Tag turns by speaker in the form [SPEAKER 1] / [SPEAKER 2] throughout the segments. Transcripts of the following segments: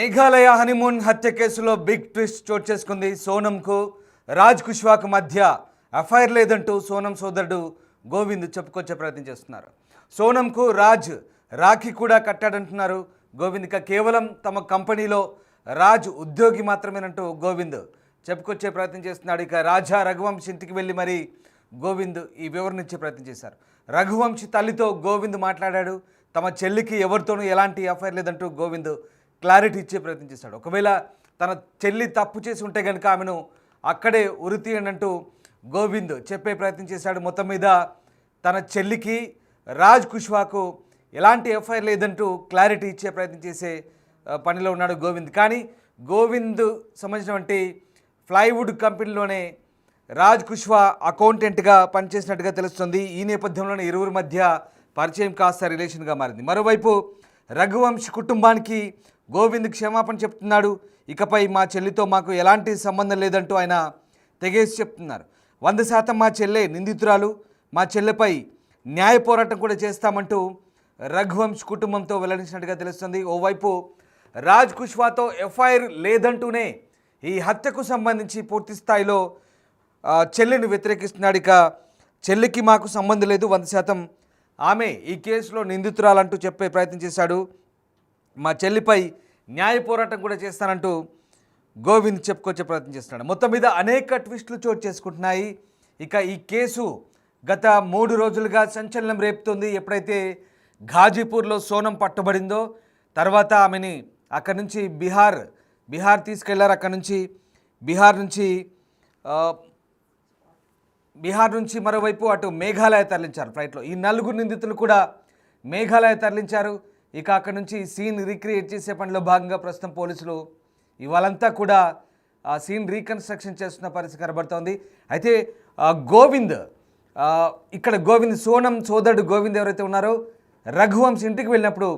[SPEAKER 1] Meghalaya honeymoon హత్య కేసులో big twist చోటు చేసుకుంది. సోనంకు రాజ్ కుష్వాకు మధ్య ఎఫ్ఐఆర్ లేదంటూ సోనం సోదరుడు గోవింద్ చెప్పుకొచ్చే ప్రయత్నం చేస్తున్నారు. సోనంకు రాజ్ రాఖీ కూడా కట్టాడంటున్నారు గోవింద్. ఇక కేవలం తమ కంపెనీలో రాజ్ ఉద్యోగి మాత్రమేనంటూ గోవింద్ చెప్పుకొచ్చే ప్రయత్నం చేస్తున్నాడు. ఇక రాజా రఘువంశ్ ఇంటికి వెళ్ళి మరి గోవింద్ ఈ వివరణ ఇచ్చే ప్రయత్నం చేశారు. రఘువంశ్ తల్లితో గోవింద్ మాట్లాడాడు. తమ చెల్లికి ఎవరితోనూ ఎలాంటి ఎఫ్ఐఆర్ లేదంటూ గోవింద్ క్లారిటీ ఇచ్చే ప్రయత్నం చేశాడు. ఒకవేళ తన చెల్లి తప్పు చేసి ఉంటే కనుక ఆమెను అక్కడే ఉరితీయండి గోవింద్ చెప్పే ప్రయత్నం చేశాడు. మొత్తం మీద తన చెల్లికి రాజ్ కుష్వాకు ఎలాంటి ఎఫ్ఐఆర్ లేదంటూ క్లారిటీ ఇచ్చే ప్రయత్నం చేసే పనిలో ఉన్నాడు గోవింద్. కానీ గోవింద్ సంబంధించినటువంటి ప్లైవుడ్ కంపెనీలోనే రాజ్ కుష్వా అకౌంటెంట్గా పనిచేసినట్టుగా తెలుస్తుంది. ఈ నేపథ్యంలోనే ఇరువురి మధ్య పరిచయం కాస్త రిలేషన్గా మారింది. మరోవైపు రఘువంశ్ కుటుంబానికి గోవింద్ క్షమాపణ చెప్తున్నాడు. ఇకపై మా చెల్లితో మాకు ఎలాంటి సంబంధం లేదంటూ ఆయన తెగేసి చెప్తున్నారు. 100% మా చెల్లె నిందితురాలు, మా చెల్లెపై న్యాయ పోరాటం కూడా చేస్తామంటూ రఘువంశ్ కుటుంబంతో వెల్లడించినట్టుగా తెలుస్తుంది. ఓవైపు రాజ్ కుష్వాతో ఎఫ్ఐఆర్ లేదంటూనే ఈ హత్యకు సంబంధించి పూర్తి స్థాయిలో చెల్లిని వ్యతిరేకిస్తున్నాడు. ఇక చెల్లికి మాకు సంబంధం లేదు, 100% ఆమె ఈ కేసులో నిందితురాలంటూ చెప్పే ప్రయత్నం చేశాడు. మా చెల్లిపై న్యాయ పోరాటం కూడా చేస్తానంటూ గోవింద్ చెప్పుకొచ్చే ప్రయత్నం చేస్తున్నాడు. మొత్తం మీద అనేక ట్విస్టులు చోటు చేసుకుంటున్నాయి. ఇక ఈ కేసు గత 3 రోజులుగా సంచలనం రేపుతుంది. ఎప్పుడైతే ఘాజీపూర్లో సోనం పట్టుబడిందో తర్వాత ఆమెని అక్కడి నుంచి బీహార్ తీసుకెళ్లారు. అక్కడి నుంచి బీహార్ నుంచి మరోవైపు అటు మేఘాలయ తరలించారు ఫ్లైట్లో. ఈ 4 నిందితులు కూడా మేఘాలయ తరలించారు. ఇక అక్కడి నుంచి సీన్ రీక్రియేట్ చేసే పనిలో భాగంగా ప్రస్తుతం పోలీసులు ఇవాళంతా కూడా ఆ సీన్ రీకన్స్ట్రక్షన్ చేస్తున్న పరిస్థితి కనబడుతోంది. అయితే గోవింద్ సోనం సోదరుడు గోవింద్ ఎవరైతే ఉన్నారో రఘువంశ్ ఇంటికి వెళ్ళినప్పుడు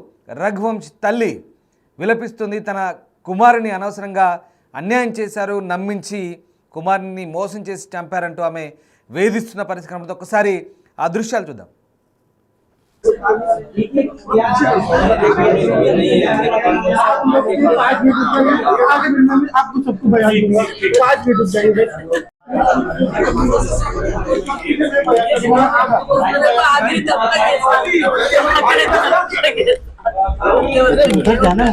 [SPEAKER 1] రఘువంశ్ తల్లి విలపిస్తుంది. తన కుమారుని అనవసరంగా అన్యాయం చేశారు, నమ్మించి కుమారుని మోసం చేసి చంపారంటూ ఆమె వేధిస్తున్న పరిస్థితి కనబడుతుంది. ఒక్కసారి ఆ దృశ్యాలు చూద్దాం.
[SPEAKER 2] आपको सबको बयान दूंगा 5 मिनट चाहिए उधर जाना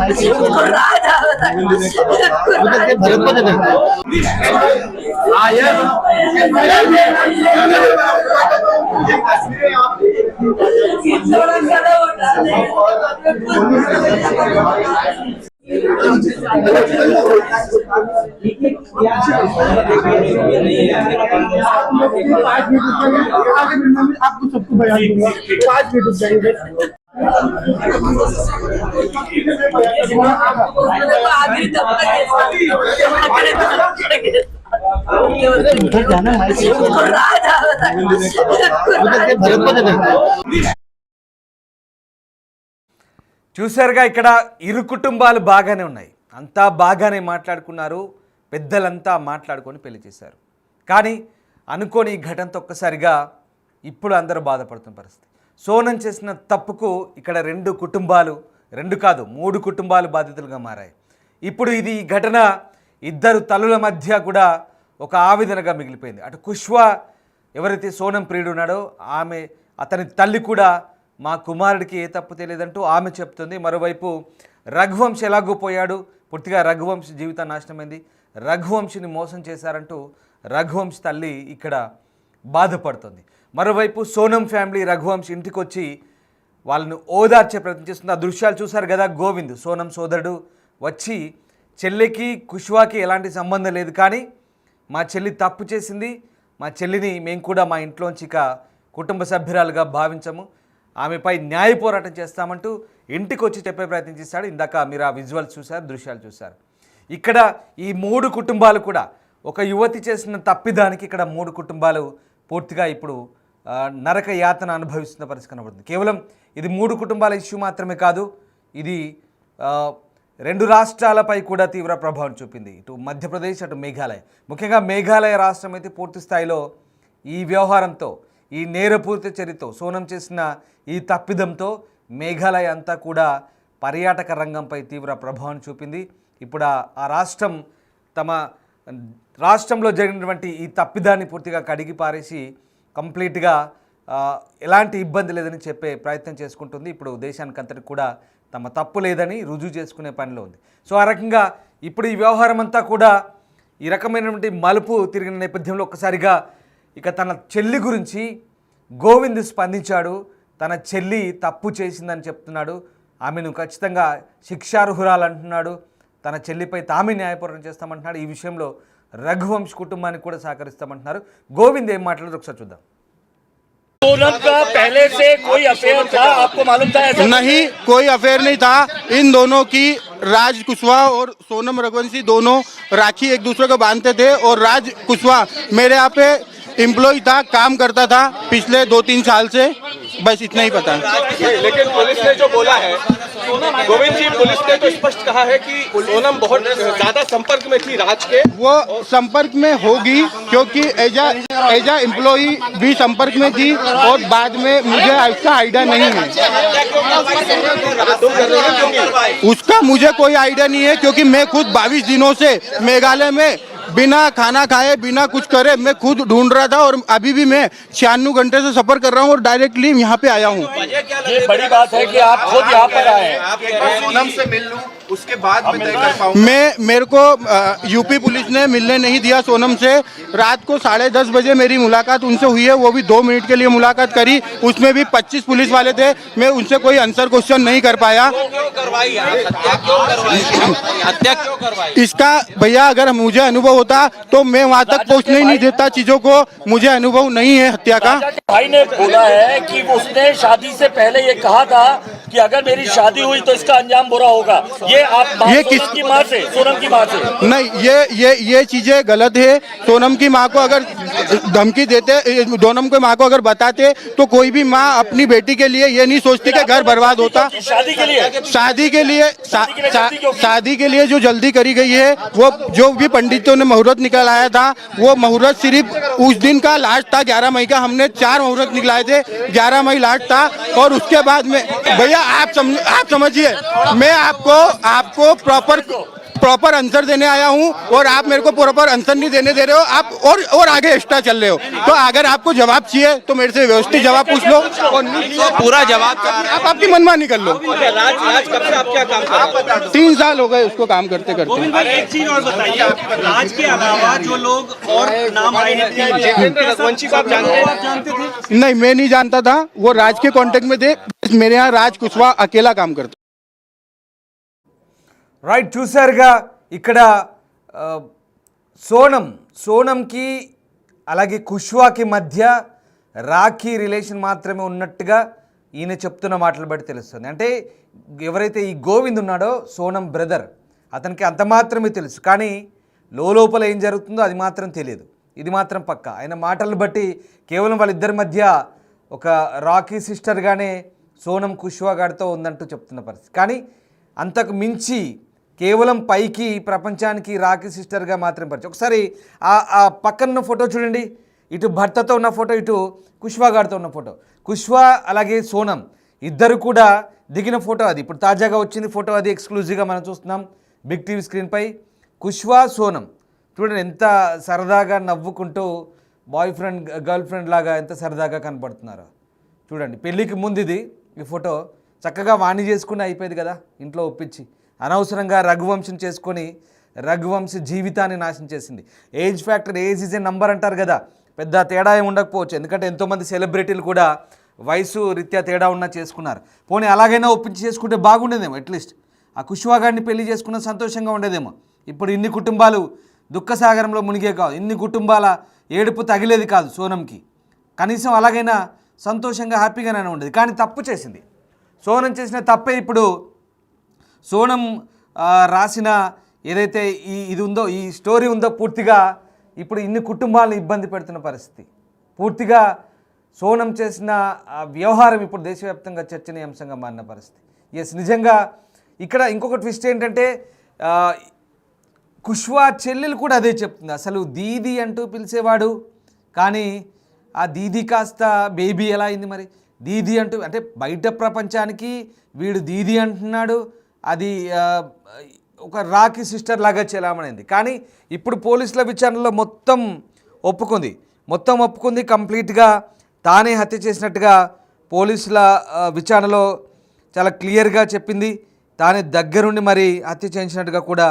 [SPEAKER 2] आपको सबको बयान दूंगा 5 मिनट चाहिए उधर जाना
[SPEAKER 1] చూసారుగా ఇక్కడ ఇరు కుటుంబాలు బాగానే ఉన్నాయి, అంతా బాగానే మాట్లాడుకున్నారు, పెద్దలంతా మాట్లాడుకొని పెళ్లి చేశారు. కానీ అనుకోని ఈ ఘటనతో ఒక్కసారిగా ఇప్పుడు అందరూ బాధపడుతున్న పరిస్థితి. సోనం చేసిన తప్పుకు ఇక్కడ 2 కుటుంబాలు, 2 కాదు 3 కుటుంబాలు బాధితులుగా మారాయి. ఇప్పుడు ఈ ఘటన ఇద్దరు తల్లుల మధ్య కూడా ఒక ఆవేదనగా మిగిలిపోయింది. అటు కుష్వా ఎవరైతే సోనం ప్రియుడు ఉన్నాడో అతని తల్లి కూడా మా కుమారుడికి ఏ తప్పు తెలియదంటూ ఆమె చెప్తుంది. మరోవైపు రఘువంశ్ ఎలాగో పోయాడు, పూర్తిగా రఘువంశ్ జీవితం నాశనమైంది, రఘువంశిని మోసం చేశారంటూ రఘువంశ్ తల్లి ఇక్కడ బాధపడుతుంది. మరోవైపు సోనం ఫ్యామిలీ రఘువంశ్ ఇంటికి వచ్చి వాళ్ళను ఓదార్చే ప్రయత్నం చేస్తుంది. ఆ దృశ్యాలు చూశారు కదా. గోవింద్ సోనం సోదరుడు వచ్చి చెల్లికి కుష్వాకి ఎలాంటి సంబంధం లేదు, కానీ మా చెల్లి తప్పు చేసింది, మా చెల్లిని మేము కూడా మా ఇంట్లోంచి ఇక కుటుంబ సభ్యురాలుగా భావించము, ఆమెపై న్యాయ పోరాటం చేస్తామంటూ ఇంటికి వచ్చి చెప్పే ప్రయత్నం చేశాడు. ఇందాక మీరు ఆ విజువల్స్ చూశారు, దృశ్యాలు చూశారు. ఇక్కడ ఈ 3 కుటుంబాలు కూడా ఒక యువతి చేసిన తప్పిదానికి ఇక్కడ 3 కుటుంబాలు పూర్తిగా ఇప్పుడు నరక యాతన అనుభవిస్తున్న పరిస్థితి కనబడుతుంది. కేవలం ఇది 3 కుటుంబాల ఇష్యూ మాత్రమే కాదు, ఇది 2 రాష్ట్రాలపై కూడా తీవ్ర ప్రభావం చూపింది. ఇటు మధ్యప్రదేశ్, అటు మేఘాలయ. ముఖ్యంగా మేఘాలయ రాష్ట్రం అయితే పూర్తి స్థాయిలో ఈ వ్యవహారంతో, ఈ నేరపూరిత చర్యతో, సోనం చేసిన ఈ తప్పిదంతో మేఘాలయ అంతా కూడా పర్యాటక రంగంపై తీవ్ర ప్రభావం చూపింది. ఇప్పుడు ఆ రాష్ట్రం తమ రాష్ట్రంలో జరిగినటువంటి ఈ తప్పిదాన్ని పూర్తిగా కడిగి పారేసి కంప్లీట్గా ఎలాంటి ఇబ్బంది లేదని చెప్పే ప్రయత్నం చేసుకుంటుంది. ఇప్పుడు దేశానికి అంతటికి కూడా తమ తప్పు లేదని రుజువు చేసుకునే పనిలో ఉంది. సో ఆ రకంగా ఇప్పుడు ఈ వ్యవహారం అంతా కూడా ఈ రకమైనటువంటి మలుపు తిరిగిన నేపథ్యంలో ఒక్కసారిగా ఇక తన చెల్లి గురించి గోవింద్ స్పందించాడు. తన చెల్లి తప్పు చేసిందని చెప్తున్నాడు. ఆమెను ఖచ్చితంగా శిక్షార్హురాలు అంటున్నాడు. తన చెల్లిపై తామే న్యాయపోరాటం చేస్తామంటున్నాడు. ఈ విషయంలో రఘువంశ్ కుటుంబానికి కూడా సహకరిస్తామంటున్నారు. గోవింద్ ఏం మాట్లాడదు ఒకసారి చూద్దాం.
[SPEAKER 3] सोनम का पहले से कोई अफेयर था, आपको मालूम था ऐसा?
[SPEAKER 4] नहीं, कोई अफेयर नहीं था। इन दोनों की राज कुशवाहा और सोनम रघुवंशी दोनों राखी एक दूसरे को बांधते थे और राज कुशवाहा मेरे यहाँ पे एम्प्लॉय था, काम करता था पिछले 2-3 साल से, बस इतना ही पता है।
[SPEAKER 5] लेकिन पुलिस ने जो बोला है, गोविंद जी, पुलिस ने तो स्पष्ट कहा है कि सोनम बहुत ज्यादा संपर्क में थी राज के।
[SPEAKER 4] वो संपर्क में होगी क्योंकि एजा एम्प्लॉय भी संपर्क में थी और बाद में मुझे इसका आइडिया नहीं है। उसका मुझे कोई आइडिया नहीं है क्योंकि मैं खुद 22 दिनों से मेघालय में बिना खाना खाए बिना कुछ करे मैं खुद ढूंढ रहा था और अभी भी मैं 96 घंटे से सफर कर रहा हूँ और डायरेक्टली यहाँ पे आया हूँ।
[SPEAKER 3] ये बड़ी बात है कि आप खुद यहाँ पर आए हैं।
[SPEAKER 5] सोनम से मिल लूं, उसके बाद मैं तय कर पाऊंगा।
[SPEAKER 4] मेरे को यूपी पुलिस ने मिलने नहीं दिया सोनम से। रात को 10:30 बजे मेरी मुलाकात उनसे हुई है, वो भी 2 मिनट के लिए मुलाकात करी, उसमें भी 25 पुलिस वाले थे। मैं उनसे कोई आंसर क्वेश्चन नहीं कर पाया। इसका भैया अगर मुझे अनुभव होता तो मैं वहाँ तक पहुँचने ही नहीं देता चीजों को। मुझे अनुभव नहीं है हत्या का।
[SPEAKER 3] भाई ने बोला है कि उसने शादी से पहले ये कहा था कि अगर मेरी शादी हुई तो इसका अंजाम बुरा होगा। ये आप
[SPEAKER 4] ये
[SPEAKER 3] किसकी माँ से, सोनम की माँ से?
[SPEAKER 4] नहीं, ये चीजें गलत है। सोनम की माँ को अगर धमकी देते, सोनम की माँ को अगर बताते तो कोई भी माँ अपनी बेटी के लिए ये नहीं सोचती कि घर बर्बाद होता।
[SPEAKER 3] शादी
[SPEAKER 4] के लिए जो जल्दी करी गई है, वो जो भी पंडितों ने मुहूर्त निकलाया था, वो मुहूर्त सिर्फ उस दिन का लास्ट था 11 मई का। हमने 4 मुहूर्त निकलाए थे, 11 मई लास्ट था और उसके बाद में भैया आप समझिए, मैं आपको प्रॉपर आंसर देने आया हूं और आप मेरे को प्रॉपर आंसर नहीं देने दे रहे हो। आप और आगे एक्स्ट्रा चल रहे हो। तो अगर आपको जवाब चाहिए तो मेरे से व्यवस्थित जवाब पूछ लो और
[SPEAKER 5] पूरा जवाब
[SPEAKER 4] आप आपकी मनमानी कर लो।
[SPEAKER 5] राज कब से आप क्या काम कर रहे हैं?
[SPEAKER 4] 3 साल हो गए उसको काम करते करते।
[SPEAKER 6] एक चीज और बताइए, राज के अलावा जो लोग और नाम आए हैं,
[SPEAKER 5] रघुवंशी को आप जानते हैं?
[SPEAKER 6] जानते थे?
[SPEAKER 4] नहीं, मैं नहीं जानता था। वो राज के कांटेक्ट में थे। मेरे यहाँ राज कुशवाहा अकेला काम करता।
[SPEAKER 1] రైట్, చూసారుగా ఇక్కడ సోనంకి అలాగే కుష్వాకి మధ్య రాఖీ రిలేషన్ మాత్రమే ఉన్నట్టుగా ఈయన చెప్తున్న మాటలు బట్టి తెలుస్తుంది. అంటే ఎవరైతే ఈ గోవింద్ ఉన్నాడో సోనం బ్రదర్, అతనికి అంత మాత్రమే తెలుసు, కానీ లోపల ఏం జరుగుతుందో అది మాత్రం తెలియదు. ఇది మాత్రం పక్క. ఆయన మాటలు బట్టి కేవలం వాళ్ళిద్దరి మధ్య ఒక రాఖీ సిస్టర్గానే సోనం కుష్వా గారితో ఉందంటూ చెప్తున్న పరిస్థితి. కానీ అంతకు మించి కేవలం పైకి ప్రపంచానికి రాఖీ సిస్టర్గా మాత్రం పరిచయం. ఒకసారి ఆ పక్కన ఫోటో చూడండి. ఇటు భర్తతో ఉన్న ఫోటో, ఇటు కుష్వా గారితో ఉన్న ఫోటో. కుష్వా అలాగే సోనం ఇద్దరు కూడా దిగిన ఫోటో అది. ఇప్పుడు తాజాగా వచ్చింది ఫోటో అది, ఎక్స్క్లూజివ్గా మనం చూస్తున్నాం బిగ్ టీవీ స్క్రీన్పై. కుష్వా సోనం చూడండి ఎంత సరదాగా నవ్వుకుంటూ బాయ్ ఫ్రెండ్ గర్ల్ ఫ్రెండ్ లాగా ఎంత సరదాగా కనపడుతున్నారో చూడండి. పెళ్ళికి ముందు ఇది ఈ ఫోటో చక్కగా వాణి చేసుకుని అయిపోయేది కదా ఇంట్లో ఒప్పించి. అనవసరంగా రఘువంశం చేసుకొని రఘువంశ జీవితాన్ని నాశనం చేసింది. Age factor, age is a number అంటారు కదా, పెద్ద తేడా ఏమి ఉండకపోవచ్చు. ఎందుకంటే ఎంతోమంది సెలబ్రిటీలు కూడా వయసు రీత్యా తేడా ఉన్నా చేసుకున్నారు. పోనీ అలాగైనా ఒప్పించి చేసుకుంటే బాగుండేదేమో. అట్లీస్ట్ ఆ కుష్వా గారిని పెళ్లి చేసుకున్న సంతోషంగా ఉండేదేమో. ఇప్పుడు ఇన్ని కుటుంబాలు దుఃఖసాగరంలో మునిగే కాదు, ఇన్ని కుటుంబాల ఏడుపు తగిలేది కాదు సోనంకి. కనీసం అలాగైనా సంతోషంగా హ్యాపీగానే ఉండేది. కానీ తప్పు చేసింది. సోనం చేసిన తప్పే ఇప్పుడు సోనం రాసిన ఏదైతే ఇది ఉందో, ఈ స్టోరీ ఉందో, పూర్తిగా ఇప్పుడు ఇన్ని కుటుంబాలను ఇబ్బంది పెడుతున్న పరిస్థితి. పూర్తిగా సోనం చేసిన వ్యవహారం ఇప్పుడు దేశవ్యాప్తంగా చర్చనీయాంశంగా మారిన పరిస్థితి. ఎస్, నిజంగా ఇక్కడ ఇంకొక ట్విస్ట్ ఏంటంటే కుష్వా చెల్లెలు కూడా అదే చెప్తుంది. అసలు దీది అంటూ పిలిచేవాడు, కానీ ఆ దీది కాస్త బేబీ ఎలా అయింది మరి? దీది అంటూ, అంటే బయట ప్రపంచానికి వీడు దీది అంటున్నాడు, అది ఒక రాఖీ సిస్టర్ లాగా చెలామణింది. కానీ ఇప్పుడు పోలీసుల విచారణలో మొత్తం ఒప్పుకుంది కంప్లీట్గా తానే హత్య చేసినట్టుగా పోలీసుల విచారణలో చాలా క్లియర్గా చెప్పింది. తానే దగ్గరుండి మరి హత్య చేయించినట్టుగా కూడా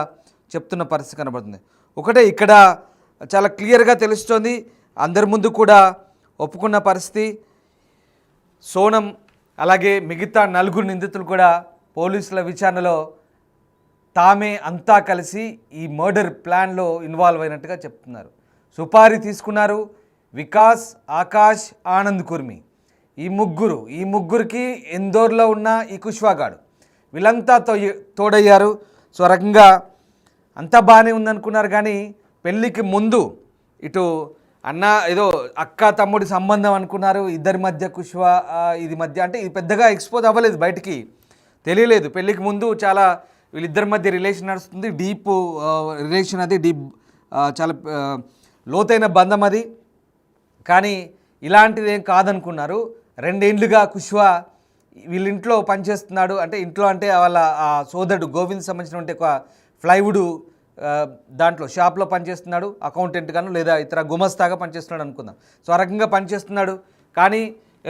[SPEAKER 1] చెప్తున్న పరిస్థితి కనబడుతుంది. ఒకటే ఇక్కడ చాలా క్లియర్గా తెలుస్తోంది, అందరి ముందు కూడా ఒప్పుకున్న పరిస్థితి. సోనం అలాగే మిగతా 4 నిందితులు కూడా పోలీసుల విచారణలో తామే అంతా కలిసి ఈ మర్డర్ ప్లాన్లో ఇన్వాల్వ్ అయినట్టుగా చెప్తున్నారు. సుపారీ తీసుకున్నారు వికాస్, ఆకాష్, ఆనంద్ కుర్మి, ఈ ముగ్గురికి ఇందోర్లో ఉన్న ఈ కుష్వాగాడు వీళ్ళంతా తోడయ్యారు. సో రకంగా అంతా బాగానే ఉందనుకున్నారు. కానీ పెళ్ళికి ముందు ఇటు అన్న ఏదో అక్క తమ్ముడి సంబంధం అనుకున్నారు, ఇద్దరి మధ్య కుష్వా ఇది మధ్య, అంటే ఇది పెద్దగా ఎక్స్పోజ్ అవ్వలేదు, బయటికి తెలియలేదు. పెళ్ళికి ముందు చాలా వీళ్ళిద్దరి మధ్య రిలేషన్ నడుస్తుంది, డీప్ రిలేషన్, అది డీప్ చాలా లోతైన బంధం అది. కానీ ఇలాంటిది ఏం కాదనుకున్నారు. 2 ఏళ్ళుగా కుష్వా వీళ్ళింట్లో పనిచేస్తున్నాడు, అంటే ఇంట్లో అంటే వాళ్ళ సోదరుడు గోవింద్ సంబంధించినటువంటి ఒక ప్లైవుడ్ దాంట్లో షాప్లో పనిచేస్తున్నాడు, అకౌంటెంట్ గాను లేదా ఇతర గుమస్తాగా పనిచేస్తున్నాడు అనుకుందాం. సో ఆ రకంగా పనిచేస్తున్నాడు. కానీ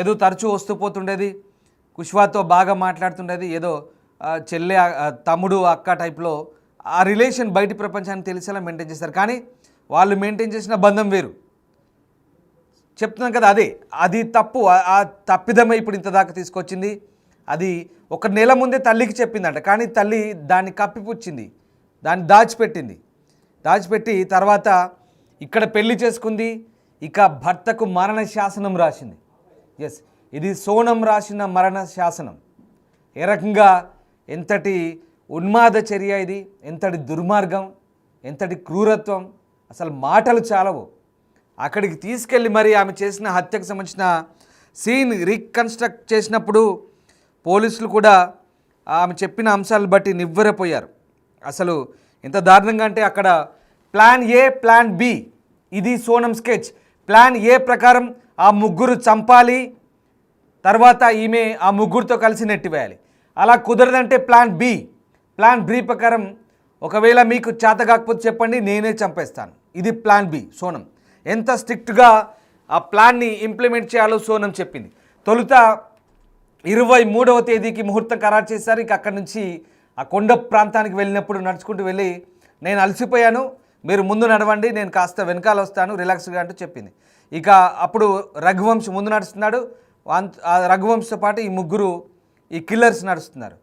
[SPEAKER 1] ఏదో తరచూ వస్తూ పోతుండేది, కుష్వాతో బాగా మాట్లాడుతుండేది, ఏదో చెల్లె తమ్ముడు అక్క టైప్లో ఆ రిలేషన్ బయటి ప్రపంచానికి తెలిసేలా మెయింటైన్ చేస్తారు. కానీ వాళ్ళు మెయింటైన్ చేసిన బంధం వేరు. చెప్తున్నాం కదా, అది తప్పు. ఆ తప్పిదమే ఇప్పుడు ఇంత దాకా తీసుకొచ్చింది. అది 1 నెల ముందే తల్లికి చెప్పిందంట, కానీ తల్లి దాన్ని కప్పిపుచ్చింది, దాన్ని దాచిపెట్టి తర్వాత ఇక్కడ పెళ్లి చేసుకుంది. ఇక భర్తకు మరణ శాసనం రాసింది. ఎస్, ఇది సోనం రాసిన మరణ శాసనం. ఏ రకంగా ఎంతటి ఉన్మాద చర్య ఇది, ఎంతటి దుర్మార్గం, ఎంతటి క్రూరత్వం, అసలు మాటలు చాలవు. అక్కడికి తీసుకెళ్ళి మరి ఆమె చేసిన హత్యకు సంబంధించిన సీన్ రీకన్స్ట్రక్ట్ చేసినప్పుడు పోలీసులు కూడా ఆమె చెప్పిన అంశాలను బట్టి నివ్వెరపోయారు. అసలు ఎంత దారుణంగా అంటే అక్కడ ప్లాన్ ఏ, ప్లాన్ బి, ఇది సోనం స్కెచ్. ప్లాన్ ఏ ప్రకారం ఆ ముగ్గురు చంపాలి, తర్వాత ఈమె ఆ ముగ్గురితో కలిసి నెట్టివేయాలి. అలా కుదరదంటే ప్లాన్ బి ప్రకారం ఒకవేళ మీకు చేత కాకపోతే చెప్పండి, నేనే చంపేస్తాను. ఇది ప్లాన్ బి. సోనం ఎంత స్ట్రిక్ట్గా ఆ ప్లాన్ని ఇంప్లిమెంట్ చేయాలో సోనం చెప్పింది. తొలుత 23వ తేదీకి ముహూర్తం ఖరారు చేశారు. ఇక అక్కడి నుంచి ఆ కొండ ప్రాంతానికి వెళ్ళినప్పుడు నడుచుకుంటూ వెళ్ళి, నేను అలసిపోయాను, మీరు ముందు నడవండి, నేను కాస్త వెనకాల వస్తాను రిలాక్స్గా అంటూ చెప్పింది. ఇక అప్పుడు రఘువంశ్ ముందు నడుస్తున్నాడు, ఆ రఘువంశ్తో పాటు ఈ ముగ్గురు ఈ కిల్లర్స్ నడుస్తున్నారు.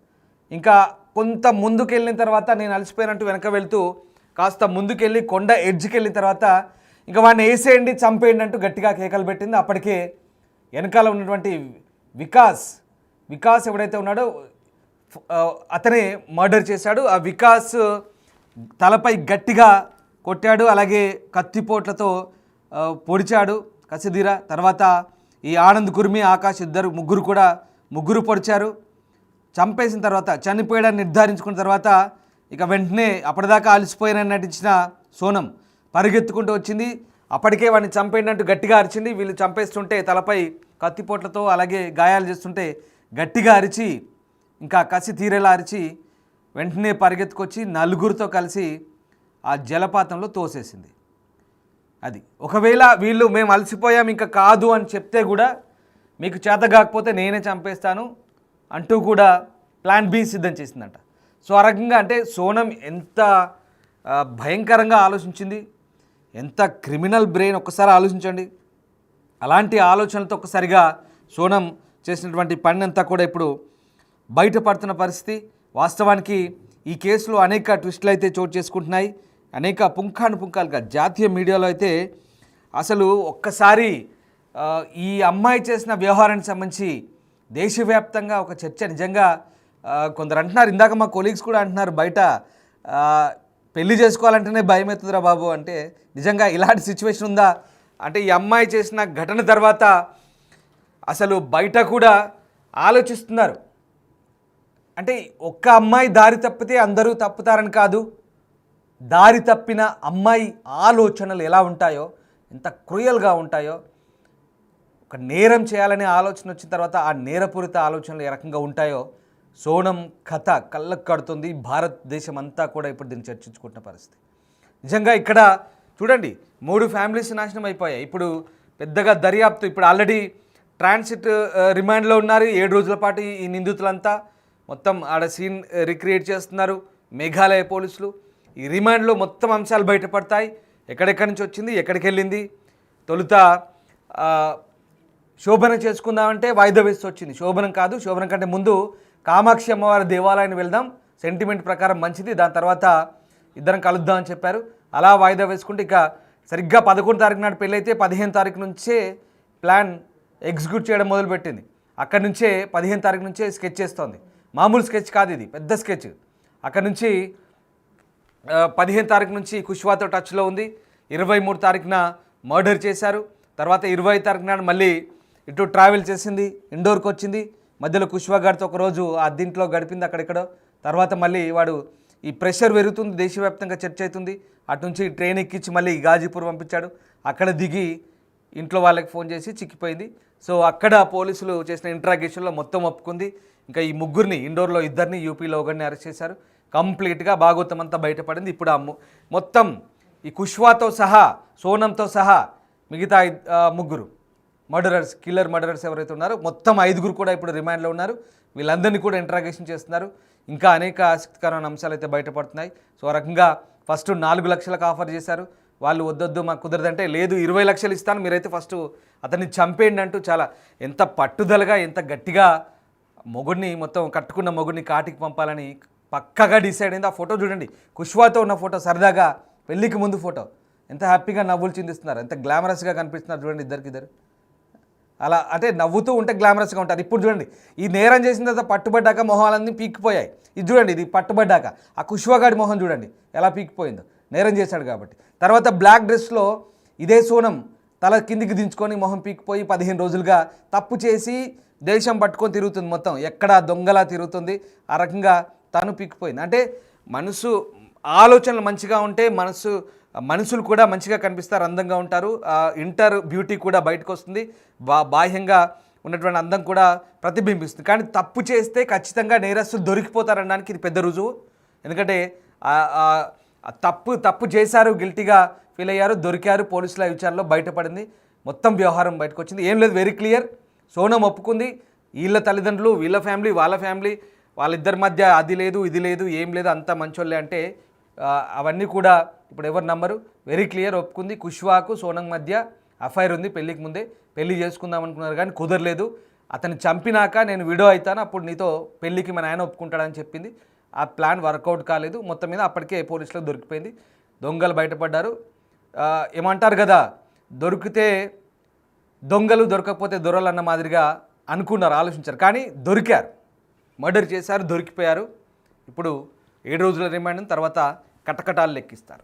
[SPEAKER 1] ఇంకా కొంత ముందుకు వెళ్ళిన తర్వాత నేను అలసిపోయినట్టు వెనక వెళ్తూ కాస్త ముందుకెళ్ళి కొండ ఎడ్జ్కి వెళ్ళిన తర్వాత ఇంకా వాడిని వేసేయండి, చంపేయండి అంటూ గట్టిగా కేకలు పెట్టింది. అప్పటికే వెనకాల ఉన్నటువంటి వికాస్ ఎవడైతే ఉన్నాడో అతనే మర్డర్ చేశాడు. ఆ వికాస్ తలపై గట్టిగా కొట్టాడు, అలాగే కత్తిపోట్లతో పొడిచాడు కసిదీర. తర్వాత ఈ ఆనంద్ కుర్మి, ఆకాష్ ముగ్గురు పొడిచారు. చంపేసిన తర్వాత చనిపోయాడని నిర్ధారించుకున్న తర్వాత ఇక వెంటనే అప్పటిదాకా అలసిపోయానని నటించిన సోనం పరిగెత్తుకుంటూ వచ్చింది. అప్పటికే వాడిని చంపేయడంటూ గట్టిగా అరిచింది. వీళ్ళు చంపేస్తుంటే తలపై కత్తిపోట్లతో అలాగే గాయాలు చేస్తుంటే గట్టిగా అరిచి, ఇంకా కసి తీరేలా అరిచి వెంటనే పరిగెత్తుకొచ్చి 4గురితో కలిసి ఆ జలపాతంలో తోసేసింది. అది ఒకవేళ వీళ్ళు మేము అలసిపోయాం ఇంకా కాదు అని చెప్తే కూడా, మీకు చేత కాకపోతే నేనే చంపేస్తాను అంటూ కూడా ప్లాన్ బి సిద్ధం చేసిందంట. సో ఆ రకంగా అంటే సోనం ఎంత భయంకరంగా ఆలోచించింది, ఎంత క్రిమినల్ బ్రెయిన్ ఒక్కసారి ఆలోచించండి. అలాంటి ఆలోచనలతో ఒక్కసారిగా సోనం చేసినటువంటి పని అంతా కూడా ఇప్పుడు బయటపడుతున్న పరిస్థితి. వాస్తవానికి ఈ కేసులో అనేక ట్విస్టులు అయితే చోటు చేసుకుంటున్నాయి. అనేక పుంఖానుపుంఖాలుగా జాతీయ మీడియాలో అయితే అసలు ఒక్కసారి ఈ అమ్మాయి చేసిన వ్యవహారానికి సంబంధించి దేశవ్యాప్తంగా ఒక చర్చ నిజంగా కొందరు అంటున్నారు, ఇందాక మా కొలీగ్స్ కూడా అంటున్నారు, బయట పెళ్లి చేసుకోవాలంటేనే భయం అవుతుందిరా బాబు అంటే, నిజంగా ఇలాంటి సిచ్యువేషన్ ఉందా అంటే ఈ అమ్మాయి చేసిన ఘటన తర్వాత అసలు బయట కూడా ఆలోచిస్తున్నారు. అంటే ఒక్క అమ్మాయి దారి తప్పితే అందరూ తప్పుతారని కాదు, దారి తప్పిన అమ్మాయి ఆలోచనలు ఎలా ఉంటాయో, ఎంత క్రూయల్గా ఉంటాయో, ఒక ఒక నేరం చేయాలనే ఆలోచన వచ్చిన తర్వాత ఆ నేరపూరిత ఆలోచనలు ఏ రకంగా ఉంటాయో సోనం కథ కళ్ళకు కడుతుంది. భారతదేశం అంతా కూడా ఇప్పుడు దీన్ని చర్చించుకుంటున్న పరిస్థితి. నిజంగా ఇక్కడ చూడండి 3 ఫ్యామిలీస్ నాశనం అయిపోయాయి. ఇప్పుడు పెద్దగా దర్యాప్తు ఇప్పుడు ఆల్రెడీ ట్రాన్సిట్ రిమాండ్లో ఉన్నారు 7 రోజుల పాటు ఈ నిందితులంతా. మొత్తం ఆడ సీన్ రిక్రియేట్ చేస్తున్నారు మేఘాలయ పోలీసులు. ఈ రిమాండ్లో మొత్తం అంశాలు బయటపడతాయి. ఎక్కడెక్కడి నుంచి వచ్చింది, ఎక్కడికి వెళ్ళింది. తొలుత శోభనం చేసుకుందామంటే వాయిదా వేసి వచ్చింది. శోభనం కాదు, శోభనం కంటే ముందు కామాక్షి అమ్మవారి దేవాలయాన్ని వెళ్దాం, సెంటిమెంట్ ప్రకారం మంచిది, దాని తర్వాత ఇద్దరం కలుద్దాం అని చెప్పారు. అలా వాయిదా వేసుకుంటే ఇక సరిగ్గా 11 తారీఖు నాడు పెళ్ళి అయితే 15 తారీఖు నుంచే ప్లాన్ ఎగ్జిక్యూట్ చేయడం మొదలుపెట్టింది. అక్కడి నుంచే 15 తారీఖు నుంచే స్కెచ్ చేస్తోంది. మామూలు స్కెచ్ కాదు, ఇది పెద్ద స్కెచ్. అక్కడి నుంచి 15 తారీఖు నుంచి కుష్వాతో టచ్లో ఉంది. 23 తారీఖున మర్డర్ చేశారు. తర్వాత 20 తారీఖు నాడు మళ్ళీ ఇటు ట్రావెల్ చేసింది, ఇండోర్కి వచ్చింది. మధ్యలో కుష్వా గారితో ఒకరోజు ఆ దీంట్లో గడిపింది అక్కడెక్కడో. తర్వాత మళ్ళీ వాడు ఈ ప్రెషర్ పెరుగుతుంది, దేశవ్యాప్తంగా చర్చ అవుతుంది. అటు నుంచి ట్రైన్ ఎక్కించి మళ్ళీ గాజీపూర్ పంపించాడు. అక్కడ దిగి ఇంట్లో వాళ్ళకి ఫోన్ చేసి చిక్కిపోయింది. సో అక్కడ పోలీసులు చేసిన ఇంట్రాగేషన్లో మొత్తం ఒప్పుకుంది. ఇంకా ఈ ముగ్గురిని, ఇండోర్లో 2, యూపీలో 1 అరెస్ట్ చేశారు. కంప్లీట్గా భాగవతం అంతా బయటపడింది. ఇప్పుడు మొత్తం ఈ కుష్వాతో సహా, సోనంతో సహా మిగతా 3 మర్డరర్స్, కిల్లర్ మర్డరర్స్ ఎవరైతే ఉన్నారో మొత్తం 5 కూడా ఇప్పుడు రిమాండ్లో ఉన్నారు. వీళ్ళందరినీ కూడా ఇంట్రాగేషన్ చేస్తున్నారు. ఇంకా అనేక ఆసక్తికరమైన అంశాలు అయితే బయటపడుతున్నాయి. సో ఆ రకంగా ఫస్ట్ 4 లక్షలకు ఆఫర్ చేశారు. వాళ్ళు వద్దొద్దు మాకు కుదరదంటే, లేదు 20 లక్షలు ఇస్తాను, మీరైతే ఫస్ట్ అతన్ని చంపేయండి అంటూ చాలా ఎంత పట్టుదలగా, ఎంత గట్టిగా మొగుడిని, మొత్తం కట్టుకున్న మొగుడిని కాటికి పంపాలని పక్కగా డిసైడ్ అయింది. ఆ ఫోటో చూడండి, కుష్వాతో ఉన్న ఫోటో, సరదాగా పెళ్ళికి ముందు ఫోటో. ఎంత హ్యాపీగా నవ్వులు చిందిస్తున్నారు, ఎంత గ్లామరస్గా కనిపిస్తున్నారు చూడండి ఇద్దరు. అలా అంటే నవ్వుతూ ఉంటే గ్లామరస్గా ఉంటారు. ఇప్పుడు చూడండి, ఈ నేరం చేసిన తర్వాత పట్టుబడ్డాక మొహాలన్నీ పీకిపోయాయి. ఇది చూడండి, ఇది పట్టుబడ్డాక ఆ కుష్వాగాడి మొహం చూడండి ఎలా పీకిపోయిందో, నేరం చేశాడు కాబట్టి. తర్వాత బ్లాక్ డ్రెస్లో ఇదే సోనం తల కిందికి దించుకొని మొహం పీకిపోయి 15 రోజులుగా తప్పు చేసి దేశం పట్టుకొని తిరుగుతుంది, మొత్తం ఎక్కడ దొంగలా తిరుగుతుంది. ఆ రకంగా తను పీకిపోయింది. అంటే మనసు ఆలోచనలు మంచిగా ఉంటే మనుషులు కూడా మంచిగా కనిపిస్తారు, అందంగా ఉంటారు. ఇంటర్ బ్యూటీ కూడా బయటకు వస్తుంది, బాహ్యంగా ఉన్నటువంటి అందం కూడా ప్రతిబింబిస్తుంది. కానీ తప్పు చేస్తే ఖచ్చితంగా నేరస్తులు దొరికిపోతారనడానికి ఇది పెద్ద రుజువు. ఎందుకంటే తప్పు చేశారు, గిల్టీగా ఫీల్ అయ్యారు, దొరికారు, పోలీసుల విచారణలో బయటపడింది, మొత్తం వ్యవహారం బయటకు వచ్చింది. ఏం లేదు, వెరీ క్లియర్. సోనం ఒప్పుకుంది, వీళ్ళ తల్లిదండ్రులు, వీళ్ళ ఫ్యామిలీ, వాళ్ళ ఫ్యామిలీ, వాళ్ళిద్దరి మధ్య అది లేదు ఇది లేదు ఏం లేదు అంతా మంచోళ్ళే అంటే అవన్నీ కూడా ఇప్పుడు ఎవరు నమ్మరు. వెరీ క్లియర్, ఒప్పుకుంది. కుష్వాకు సోనం మధ్య అఫైర్ ఉంది, పెళ్ళికి ముందే పెళ్లి చేసుకుందాం అనుకున్నారు కానీ కుదరలేదు. అతన్ని చంపినాక నేను విడో అవుతాను, అప్పుడు నీతో పెళ్ళికి మా నాయన ఒప్పుకుంటాడని చెప్పింది. ఆ ప్లాన్ వర్కౌట్ కాలేదు. మొత్తం మీద అప్పటికే పోలీసులకు దొరికిపోయింది, దొంగలు బయటపడ్డారు. ఏమంటారు కదా, దొరికితే దొంగలు, దొరకకపోతే దొరలు అన్న మాదిరిగా అనుకున్నారు, ఆలోచించారు. కానీ దొరికారు, మర్డర్ చేశారు, దొరికిపోయారు. ఇప్పుడు 7 రోజుల రిమాండ్ తర్వాత కటకటాలు లెక్కిస్తారు.